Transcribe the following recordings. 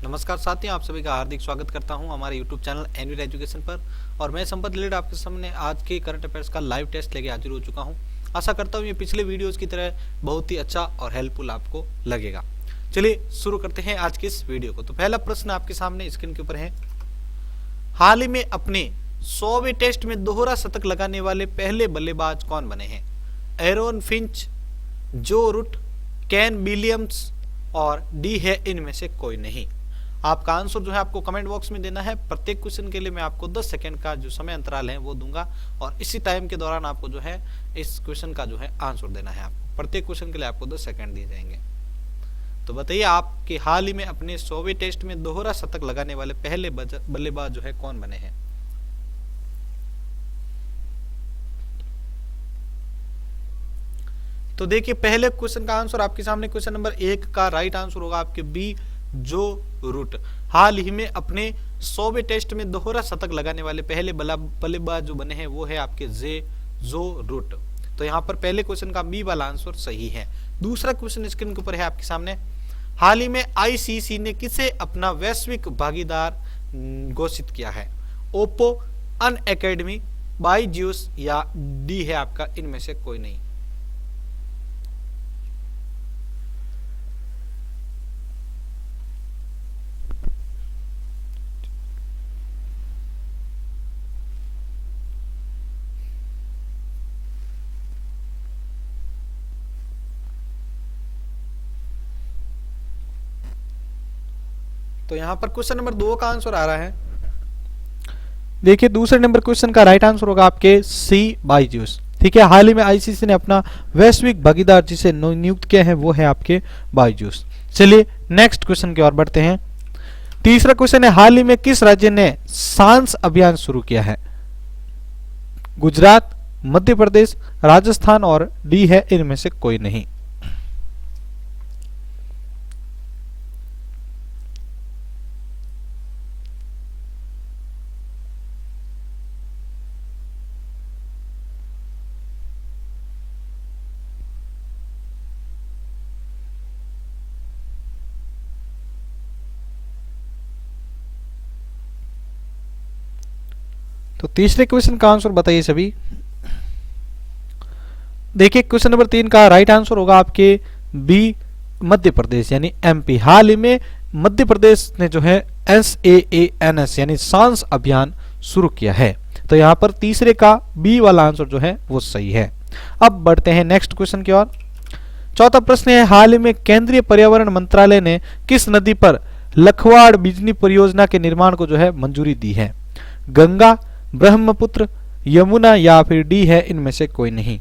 नमस्कार साथियों, आप सभी का हार्दिक स्वागत करता हूं हमारे YouTube चैनल एनवीर एजुकेशन पर। और मैं संपत लीड आपके सामने आज के करंट अफेयर्स का लाइव टेस्ट लेके हाजिर हो चुका हूं। आशा करता हूं ये पिछले वीडियोस की तरह बहुत ही अच्छा और हेल्पफुल आपको लगेगा। चलिए शुरू करते हैं आज के इस वीडियो को। तो पहला प्रश्न आपके सामने स्क्रीन के ऊपर है, हाल ही में अपने 100वें टेस्ट में दोहरा शतक लगाने वाले पहले बल्लेबाज कौन बने हैं? एरोन फिंच, जो रूट, केन विलियम्स और डी है इनमें से कोई नहीं। आपका आंसर जो है आपको कमेंट बॉक्स में देना है। प्रत्येक क्वेश्चन के लिए मैं आपको 10 सेकंड का जो समय अंतराल है वो दूंगा और इसी टाइम के दौरान आपको जो है इस क्वेश्चन का जो है आंसर देना है। आपको प्रत्येक क्वेश्चन के लिए आपको 10 सेकंड दिए जाएंगे। तो बताइए, आपके हाल ही में अपने 100वें टेस्ट में दोहरा शतक लगाने वाले पहले बल्लेबाज जो है कौन बने हैं? तो देखिए, पहले क्वेश्चन का आंसर आपके सामने क्वेश्चन नंबर 1 का राइट आंसर होगा आपके बी, जो रूट। हाल ही में अपने 100वें टेस्ट में दोहरा शतक लगाने वाले पहले बल्लेबाज जो बने हैं वो है आपके जो रूट। तो यहाँ पर पहले क्वेश्चन का बी वाला आंसर सही है। दूसरा क्वेश्चन स्क्रीन के ऊपर है आपके सामने, हाल ही में आईसीसी ने किसे अपना वैश्विक भागीदार घोषित किया है? ओप्पो, अन एकेडमी, बायजूस या डी है आपका इनमें से कोई नहीं। तो यहां पर क्वेश्चन नंबर 2 का आंसर आ रहा है। देखिए, दूसरे नंबर क्वेश्चन का राइट आंसर होगा आपके सी, बायजूस। ठीक है, हाल ही में आईसीसी ने अपना वैश्विक भागीदार जिसे नियुक्त किया है वो है आपके बायजूस। चलिए नेक्स्ट क्वेश्चन की ओर बढ़ते हैं। तीसरा क्वेश्चन है, हाल ही में किस राज्य ने सांस अभियान शुरू किया है? गुजरात, मध्य प्रदेश, राजस्थान और डी है इनमें से कोई नहीं। तो तीसरे क्वेश्चन का आंसर बताइए सभी। देखिए, क्वेश्चन नंबर 3 का राइट आंसर होगा आपके बी, मध्य प्रदेश यानी एमपी। हाल ही में मध्य प्रदेश ने जो है SAANS यानी सांस अभियान शुरू किया है। तो यहां पर तीसरे का बी वाला आंसर जो है वो सही है। अब बढ़ते हैं नेक्स्ट क्वेश्चन की ओर। चौथा प्रश्न है, हाल ही में केंद्रीय पर्यावरण मंत्रालय ने किस नदी पर लखवाड़ बिजली परियोजना के निर्माण को जो है मंजूरी दी है? गंगा, ब्रह्मपुत्र, यमुना या फिर डी है इनमें से कोई नहीं।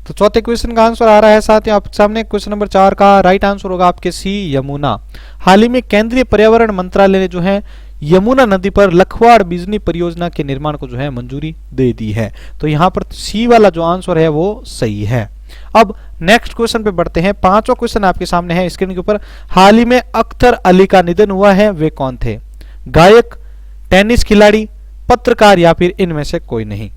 तो चौथे क्वेश्चन का आंसर आ रहा है साथ ही आप सामने क्वेश्चन नंबर 4 का राइट आंसर होगा आपके सी, यमुना। हाल ही में केंद्रीय पर्यावरण मंत्रालय ने जो है यमुना नदी पर लखवाड़ बिजली परियोजना के निर्माण को जो है मंजूरी दे दी है। तो यहाँ पर सी वाला जो आंसर है वो सही है। अब नेक्स्ट क्वेश्चन पे बढ़ते हैं। पांचवा क्वेश्चन आपके सामने है स्क्रीन के ऊपर, हाल ही में अख्तर अली का निधन हुआ है, वे कौन थे? गायक, टेनिस खिलाड़ी, पत्रकार या फिर इनमें से कोई नहीं।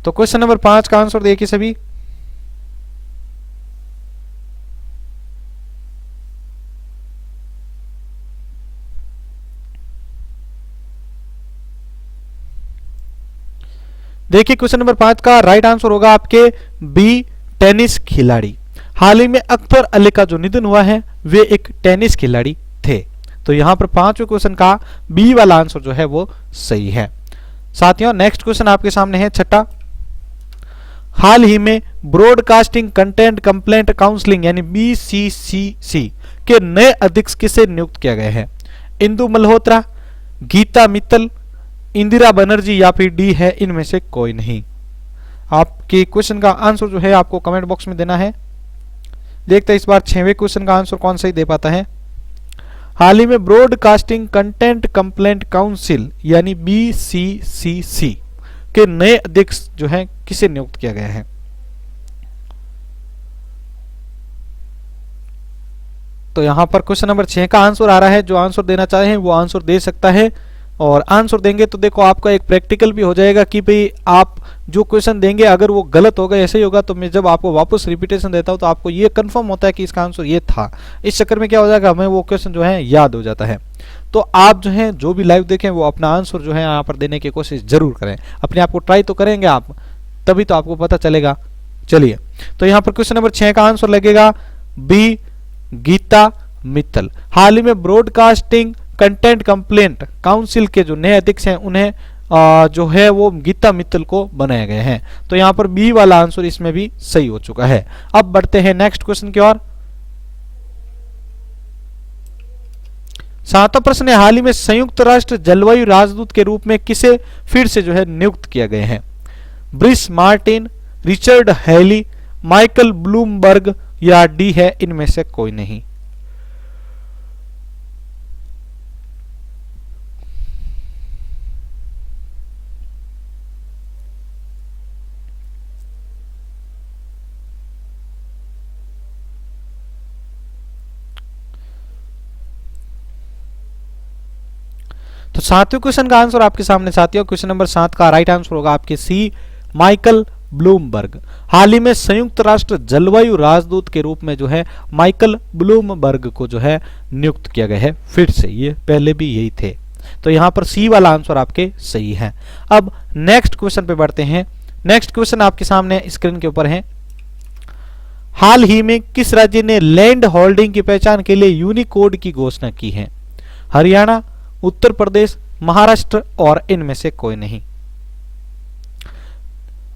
तो क्वेश्चन नंबर 5 का आंसर देखिए सभी। देखिए, क्वेश्चन नंबर 5 का राइट आंसर होगा आपके बी, टेनिस खिलाड़ी। हाल ही में अख्तर अली का जो निधन हुआ है वे एक टेनिस खिलाड़ी थे। तो यहां पर 5वें क्वेश्चन का बी वाला आंसर जो है वो सही है। साथियों, नेक्स्ट क्वेश्चन आपके सामने है छठा, हाल ही में ब्रॉडकास्टिंग कंटेंट कंप्लेंट काउंसलिंग यानी BCCC के नए अध्यक्ष किसे नियुक्त किया गया है? इंदु मल्होत्रा, गीता मित्तल, इंदिरा बनर्जी या फिर डी है इनमें से कोई नहीं। आपके क्वेश्चन का आंसर जो है आपको कमेंट बॉक्स में देना है। देखते हैं इस बार 6वें क्वेश्चन का आंसर कौन सही दे पाता है। हाल ही में ब्रॉडकास्टिंग कंटेंट कंप्लेंट काउंसिल यानी BCCC के नए अध्यक्ष जो हैं किसे नियुक्त किया गया है। तो यहां पर क्वेश्चन नंबर 6 का आंसर आ रहा है। जो आंसर देना चाहे वो आंसर दे सकता है, और आंसर देंगे तो देखो आपका एक प्रैक्टिकल भी हो जाएगा कि भाई आप जो क्वेश्चन देंगे अगर वो गलत होगा, ऐसे ही होगा, तो मैं जब आपको वापस रिपीटेशन देता हूं तो आपको ये कंफर्म होता है कि इसका आंसर ये था। इस चक्कर में क्या हो जाएगा, हमें वो क्वेश्चन जो है याद हो जाता है। तो आप जो है जो भी लाइव देखें वो अपना आंसर जो है यहाँ पर देने की कोशिश जरूर करें, अपने आप को ट्राई तो करेंगे आप, तभी तो आपको पता चलेगा। चलिए, तो यहाँ पर क्वेश्चन नंबर 6 का आंसर लगेगा बी, गीता मित्तल। हाल ही में ब्रॉडकास्टिंग कंटेंट कंप्लेंट काउंसिल के जो नए अध्यक्ष हैं उन्हें जो है वो गीता मित्तल को बनाया गया है। तो यहाँ पर बी वाला आंसर इसमें भी सही हो चुका है। अब बढ़ते हैं नेक्स्ट क्वेश्चन की ओर। 7वां प्रश्न है, हाल ही में संयुक्त राष्ट्र जलवायु राजदूत के रूप में किसे फिर से जो है नियुक्त किया गया है। Brice Martin, Richard Haley, Michael Bloomberg या डी है इनमें से कोई नहीं। तो 7वें क्वेश्चन का आंसर आपके सामने साथियों, क्वेश्चन नंबर 7 का राइट आंसर होगा आपके सी, माइकल ब्लूमबर्ग। हाल ही में संयुक्त राष्ट्र जलवायु राजदूत के रूप में जो है माइकल ब्लूमबर्ग को जो है नियुक्त किया गया है फिर से, ये पहले भी यही थे। तो यहां पर सी वाला आंसर आपके सही है। अब नेक्स्ट क्वेश्चन पे बढ़ते हैं। नेक्स्ट क्वेश्चन आपके सामने स्क्रीन के ऊपर है। हाल ही में किस राज्य ने लैंड होल्डिंग की पहचान के लिए यूनिकोड की घोषणा की है। हरियाणा, उत्तर प्रदेश, महाराष्ट्र और इनमें से कोई नहीं।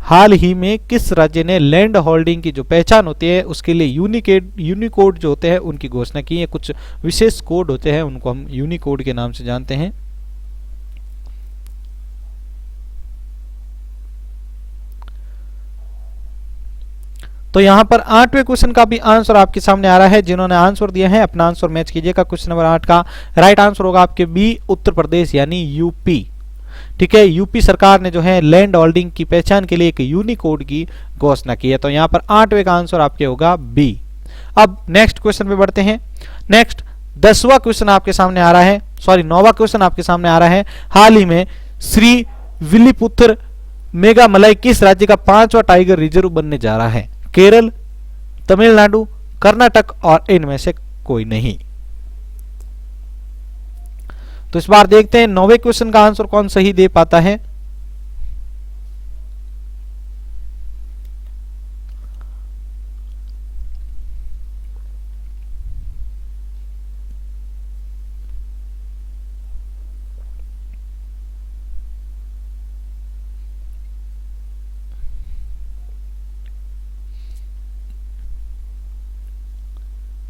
हाल ही में किस राज्य ने लैंड होल्डिंग की जो पहचान होती है उसके लिए यूनिकोड जो होते हैं उनकी घोषणा की है। कुछ विशेष कोड होते हैं उनको हम यूनिकोड के नाम से जानते हैं। तो यहां पर 8वें क्वेश्चन का भी आंसर आपके सामने आ रहा है। जिन्होंने आंसर दिया है अपना आंसर मैच कीजिएगा। क्वेश्चन नंबर 8 का राइट आंसर होगा आपके बी, उत्तर प्रदेश यानी यूपी। ठीक है, यूपी सरकार ने जो है लैंड होल्डिंग की पहचान के लिए एक यूनिकोड की घोषणा की है। तो यहां पर 8वें का आंसर आपके होगा बी। अब नेक्स्ट क्वेश्चन पे बढ़ते हैं। नेक्स्ट 10वां क्वेश्चन आपके सामने आ रहा है, सॉरी 9वां क्वेश्चन आपके सामने आ रहा है। हाल ही में श्री विल्लीपुत्र मेघामलाई किस राज्य का 5वां टाइगर रिजर्व बनने जा रहा है। केरल, तमिलनाडु, कर्नाटक और इनमें से कोई नहीं। तो इस बार देखते हैं 9वें क्वेश्चन का आंसर कौन सही दे पाता है।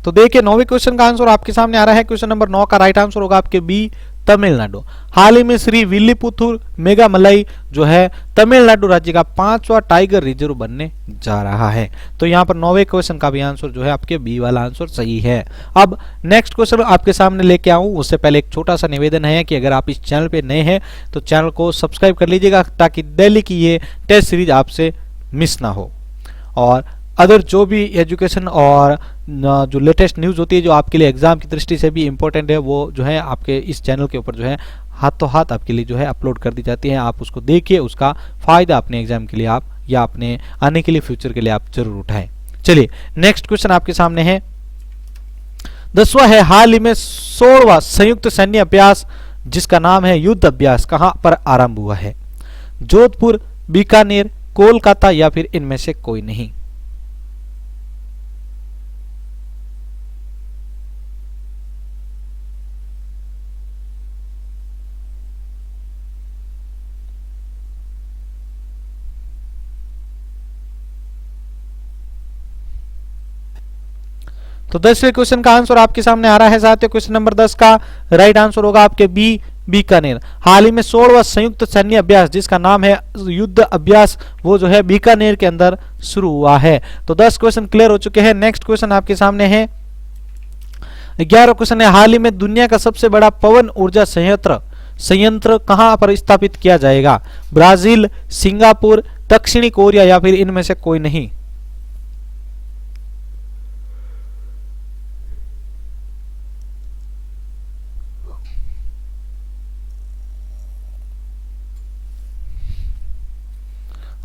तो देखिए 9वें क्वेश्चन का आंसर आपके सामने आ रहा है। क्वेश्चन नंबर 9 का राइट आंसर होगा आपके बी, तमिलनाडु। हाल ही में श्री विल्लीपुथुर मेघामलाई जो है तमिलनाडु राज्य का 5वां टाइगर रिजर्व बनने जा रहा है। तो यहाँ पर 9वें क्वेश्चन का भी आंसर जो है आपके बी वाला आंसर सही है। अब नेक्स्ट क्वेश्चन आपके सामने लेके आऊं उससे पहले एक छोटा सा निवेदन है कि अगर आप इस चैनल पे नए हैं तो चैनल को सब्सक्राइब कर लीजिएगा ताकि डेली की ये टेस्ट सीरीज आपसे मिस ना हो। और अदर जो भी एजुकेशन और जो लेटेस्ट न्यूज़ होती है जो आपके लिए एग्जाम की दृष्टि से भी इम्पोर्टेंट है वो जो है आपके इस चैनल के ऊपर जो है हाथों हाथ आपके लिए जो है अपलोड कर दी जाती है। आप उसको देखिए, उसका फायदा अपने एग्जाम के लिए आप या अपने आने के लिए फ्यूचर के लिए आप जरूर उठाएं। चलिए नेक्स्ट क्वेश्चन आपके सामने है। 10वां है, हाल ही में 16वां संयुक्त सैन्य अभ्यास जिसका नाम है युद्ध अभ्यास कहां पर आरंभ हुआ है। जोधपुर, बीकानेर, कोलकाता या फिर इनमें से कोई नहीं। तो 10वें क्वेश्चन का आंसर आपके सामने आ रहा है साथियों। क्वेश्चन नंबर 10 का राइट आंसर होगा आपके बी, बीकानेर। हाल ही में 16वां संयुक्त सैन्य अभ्यास जिसका नाम है युद्ध अभ्यास वो जो है बीकानेर के अंदर शुरू हुआ है। तो 10 क्वेश्चन क्लियर हो चुके हैं। नेक्स्ट क्वेश्चन आपके सामने है 11 क्वेश्चन है, हाल ही में दुनिया का सबसे बड़ा पवन ऊर्जा संयंत्र कहां पर स्थापित किया जाएगा? ब्राजील, सिंगापुर, दक्षिणी कोरिया या फिर इनमें से कोई नहीं।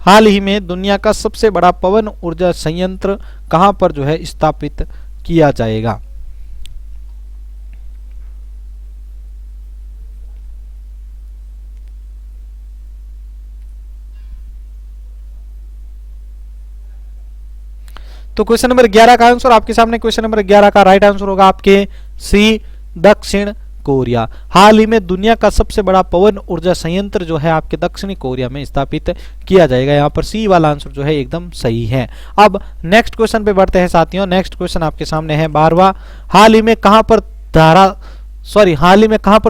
हाल ही में दुनिया का सबसे बड़ा पवन ऊर्जा संयंत्र कहां पर जो है स्थापित किया जाएगा? तो क्वेश्चन नंबर 11 का आंसर आपके सामने, क्वेश्चन नंबर 11 का राइट आंसर होगा आपके सी, दक्षिण कोरिया। हाल ही में दुनिया का सबसे बड़ा पवन ऊर्जा संयंत्र जो है आपके दक्षिणी कोरिया में स्थापित किया जाएगा। यहाँ पर सी वाला आंसर जो है एकदम सही है। अब नेक्स्ट क्वेश्चन पे बढ़ते हैं साथियों। नेक्स्ट क्वेश्चन आपके सामने है 12वां, हाल ही में कहां पर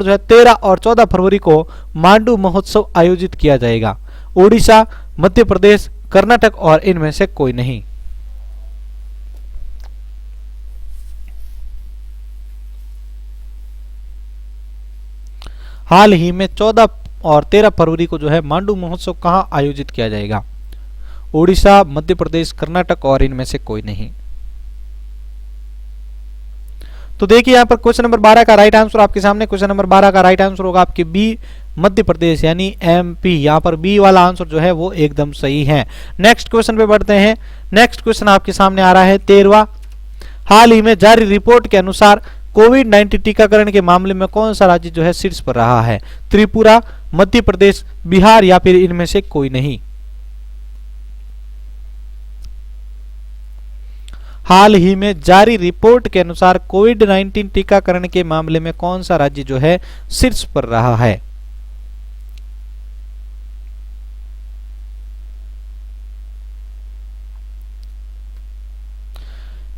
जो है 13 और 14 फरवरी को मांडू महोत्सव आयोजित किया जाएगा? ओडिशा, मध्य प्रदेश, कर्नाटक और इनमें से कोई नहीं। हाल ही में 14 और 13 फरवरी को जो है मांडू महोत्सव कहां आयोजित किया जाएगा? ओडिशा, मध्य प्रदेश, कर्नाटक और इनमें से कोई नहीं। तो देखिए यहां पर क्वेश्चन नंबर 12 का राइट आंसर आपके सामने, क्वेश्चन नंबर 12 का राइट आंसर होगा आपके बी, मध्य प्रदेश यानी एमपी। यहां पर बी वाला आंसर जो है वो एकदम सही है। नेक्स्ट क्वेश्चन पे बढ़ते हैं। नेक्स्ट क्वेश्चन आपके सामने आ रहा है 13वां, हाल ही में जारी रिपोर्ट के अनुसार कोविड-19 टीकाकरण के मामले में कौन सा राज्य जो है शीर्ष पर रहा है? त्रिपुरा, मध्य प्रदेश, बिहार या फिर इनमें से कोई नहीं। हाल ही में जारी रिपोर्ट के अनुसार कोविड-19 टीकाकरण के मामले में कौन सा राज्य जो है शीर्ष पर रहा है?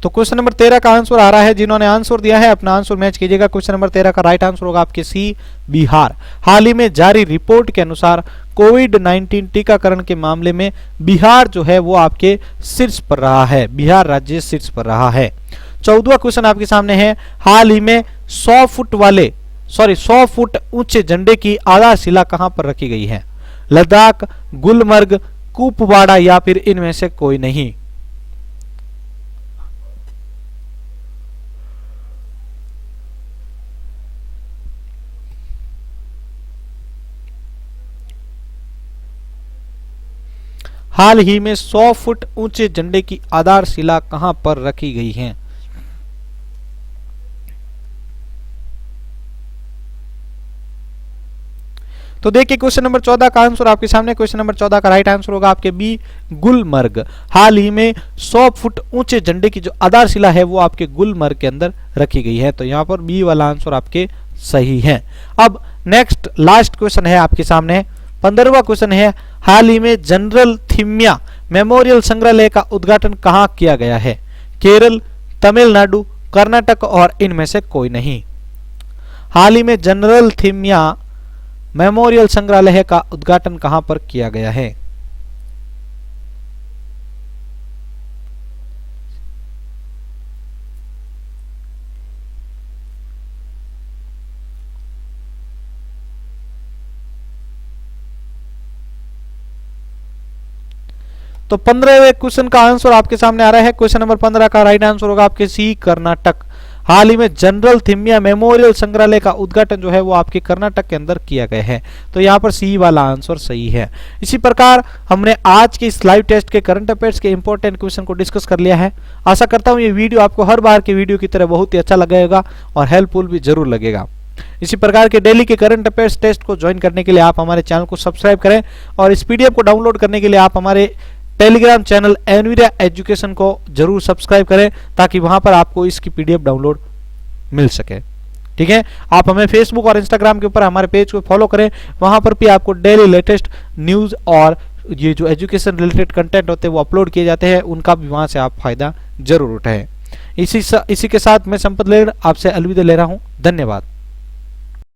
तो क्वेश्चन नंबर 13 का आंसर आ रहा है। जिन्होंने आंसर दिया है अपना आंसर मैच कीजिएगा। क्वेश्चन नंबर 13 का राइट आंसर होगा आपके सी, बिहार। हाल ही में जारी रिपोर्ट के अनुसार कोविड-19 टीकाकरण के मामले में बिहार जो है वो आपके शीर्ष पर रहा है। बिहार राज्य शीर्ष पर रहा है। 14वां क्वेश्चन आपके सामने है, हाल ही में 100 फुट ऊंचे झंडे की आधारशिला कहां पर रखी गई है? लद्दाख, गुलमर्ग, कुपवाड़ा या फिर इनमें से कोई नहीं। हाल ही में 100 फुट ऊंचे झंडे की आधारशिला कहां पर रखी गई है? तो देखिए क्वेश्चन नंबर 14 का आंसर आपके सामने, क्वेश्चन नंबर 14 का राइट आंसर होगा आपके बी, गुलमर्ग। हाल ही में 100 फुट ऊंचे झंडे की जो आधारशिला है वो आपके गुलमर्ग के अंदर रखी गई है। तो यहां पर बी वाला आंसर आपके सही है। अब नेक्स्ट लास्ट क्वेश्चन है आपके सामने, 15वां क्वेश्चन है, हाल ही में जनरल थिम्या मेमोरियल संग्रहालय का उद्घाटन कहां किया गया है? केरल, तमिलनाडु, कर्नाटक और इनमें से कोई नहीं। हाल ही में जनरल थिम्या मेमोरियल संग्रहालय का उद्घाटन कहां पर किया गया है? तो 15वें क्वेश्चन का आंसर आपके सामने आ रहा है। क्वेश्चन नंबर 15 का राइट आंसर होगा आपके सी, कर्नाटक। हाल ही में जनरल थिम्या मेमोरियल संग्रहालय का उद्घाटन जो है वो आपके कर्नाटक के अंदर किया गया है। तो यहाँ पर सी वाला आंसर सही है। इसी प्रकार हमने आज के इस लाइव टेस्ट के करंट अफेयर्स के इंपॉर्टेंट क्वेश्चन को डिस्कस कर लिया है। आशा करता हूँ ये वीडियो आपको हर बार के वीडियो की तरह बहुत ही अच्छा लगेगा और हेल्पफुल भी जरूर लगेगा। इसी प्रकार के डेली के करंट अफेयर्स टेस्ट को ज्वाइन करने के लिए आप हमारे चैनल को सब्सक्राइब करें और इस पीडीएफ को डाउनलोड करने के लिए आप हमारे टेलीग्राम चैनल एनवीडिया एजुकेशन को जरूर सब्सक्राइब करें ताकि वहां पर आपको इसकी पीडीएफ डाउनलोड मिल सके। ठीक है, आप हमें फेसबुक और इंस्टाग्राम के ऊपर हमारे पेज को फॉलो करें, वहां पर भी आपको डेली लेटेस्ट न्यूज और ये जो एजुकेशन रिलेटेड कंटेंट होते हैं वो अपलोड किए जाते हैं, उनका भी वहां से आप फायदा जरूर उठाएं। इसी के साथ मैं संपत लेड़ आपसे अलविदा ले रहा हूं। धन्यवाद।